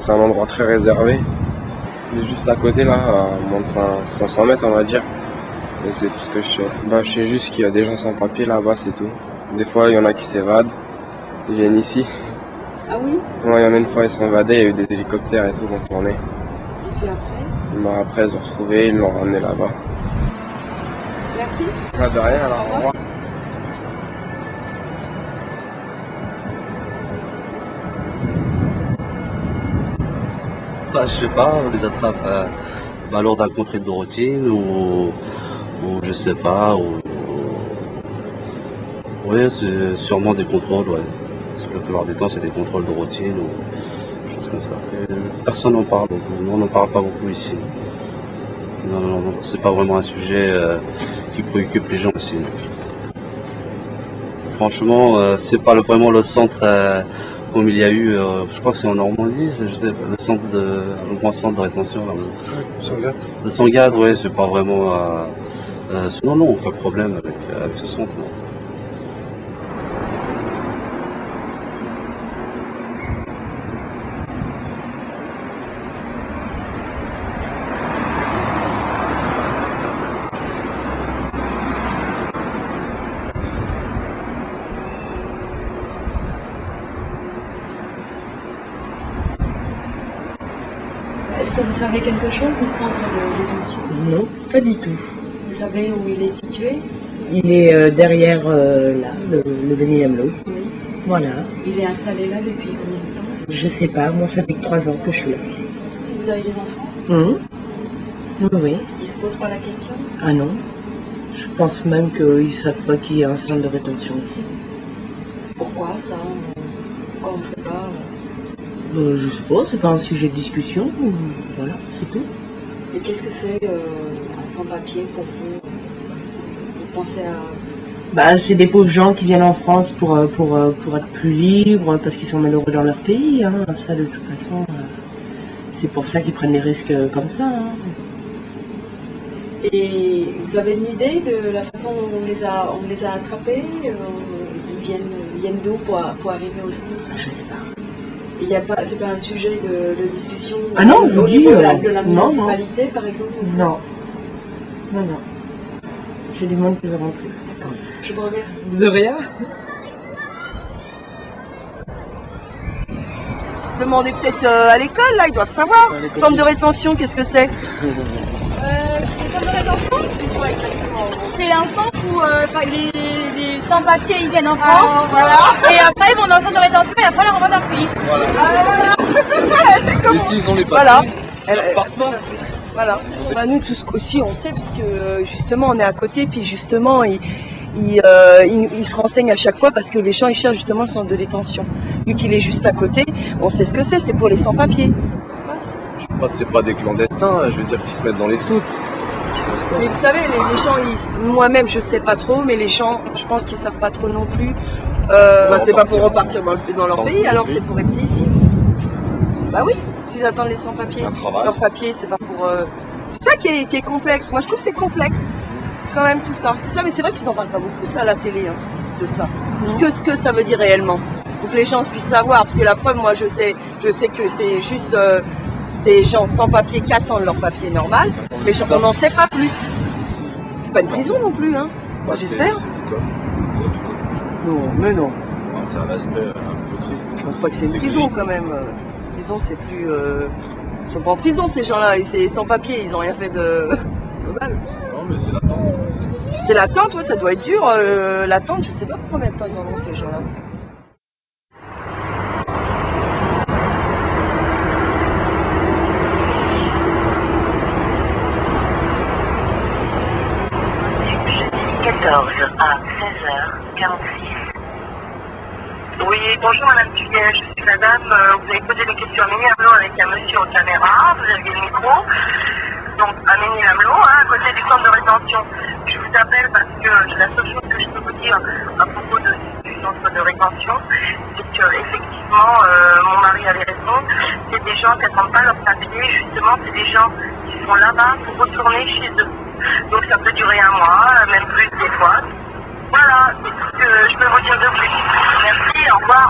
c'est un endroit très réservé. Il est juste à côté là, à moins de 500 mètres on va dire. Et c'est tout ce que je sais. Je sais juste qu'il y a des gens sans papier là-bas, c'est tout. Des fois il y en a qui s'évadent, ils viennent ici. Ah oui? Ouais, il y en a une fois ils sont évadés, il y a eu des hélicoptères et tout qui ont tourné. Et puis après? Après ils ont retrouvé, ils l'ont ramené là-bas. Merci. Pas de rien, alors au revoir. Je sais pas, on les attrape lors d'un contrôle de routine ou je sais pas. Oui, c'est sûrement des contrôles, ouais. La plupart du temps, c'est des contrôles de routine ou des choses comme ça. Et personne n'en parle beaucoup. On n'en parle pas beaucoup ici. Non, c'est pas vraiment un sujet qui préoccupe les gens ici. Franchement, c'est pas vraiment le centre comme il y a eu, je crois que c'est en Normandie, je sais pas, le grand centre de rétention. Là, Sangatte. de Sangatte, oui, c'est pas vraiment. Non, aucun problème avec ce centre. Non. Est-ce que vous savez quelque chose du centre de détention? Non, pas du tout. Vous savez où il est situé? Il est derrière là, le Béni-Lamelot. Oui. Voilà. Il est installé là depuis combien de temps? Je sais pas, moi ça fait que 3 ans que je suis là. Vous avez des enfants? Oui. Ils se posent pas la question? Ah non. Je pense même qu'ils savent pas qu'il y a un centre de rétention ici. Pourquoi ça? Pourquoi on ne sait pas? Je sais pas, c'est pas un sujet de discussion. Voilà, c'est tout. Et qu'est-ce que c'est un sans-papier pour vous? Vous pensez à... C'est des pauvres gens qui viennent en France pour être plus libres, parce qu'ils sont malheureux dans leur pays. Hein. Ça, de toute façon, c'est pour ça qu'ils prennent des risques comme ça. Hein. Et vous avez une idée de la façon dont on les a attrapés? Ils viennent d'où pour arriver au centre? Je sais pas. C'est pas un sujet de discussion ah non, je au dis, niveau de la municipalité, non. par exemple? Non. J'ai du monde qui veut rentrer. D'accord. Je vous remercie. De rien. Demandez peut-être à l'école, là, ils doivent savoir. Centre de rétention, qu'est-ce que c'est? Les centres de rétention, c'est quoi exactement? C'est un centre où les sans-papiers ils viennent en France, et après ils vont dans le centre de rétention et après ils rentrent dans leur pays. C'est comme... Ici, ils ont les papiers. Voilà. Voilà. Nous tous aussi on sait parce que justement on est à côté, puis justement ils se renseignent à chaque fois parce que les gens ils cherchent justement le centre de détention. Vu qu'il est juste à côté, on sait ce que c'est pour les sans-papiers. Ça se passe. Je pense que c'est pas des clandestins, je veux dire qu'ils se mettent dans les soutes. Mais vous savez, les gens, moi-même je sais pas trop, mais les gens, je pense qu'ils savent pas trop non plus. C'est pas pour repartir dans leur pays, alors c'est pour rester ici. Bah oui, ils attendent les sans-papiers. Leur papier, c'est pas pour. C'est ça qui est complexe. Moi je trouve que c'est complexe, quand même tout ça. Mais c'est vrai qu'ils en parlent pas beaucoup ça à la télé, hein, de ça. De ce que ça veut dire réellement. Pour que les gens puissent savoir, parce que la preuve, moi je sais que c'est juste. Des gens sans papier qui attendent leur papier normal, mais on n'en sait pas plus. C'est pas une prison non plus, hein. J'espère. Non, mais non. C'est un aspect un peu triste. Je pense pas que c'est une prison quand même. Prison, c'est plus. Ils sont pas en prison ces gens-là, c'est sans papier, ils ont rien fait de mal. Non, mais c'est l'attente. C'est l'attente, ouais, ça doit être dur. L'attente, je sais pas combien de temps ils en ont ces gens-là. À 16h46. Oui, bonjour Madame Tuyet, je suis madame, vous avez posé des questions à Ménil-Amelot avec un monsieur aux caméras, vous aviez le micro, donc à Ménil-Amelot, à côté du centre de rétention. Je vous appelle parce que la seule chose que je peux vous dire à propos du centre de rétention, c'est que effectivement, mon mari avait raison, c'est des gens qui n'attendent pas leur papier, justement, c'est des gens qui sont là-bas pour retourner chez eux. Donc ça peut durer un mois, même plus des fois. Voilà, c'est tout ce que je peux vous dire de plus. Merci, au revoir.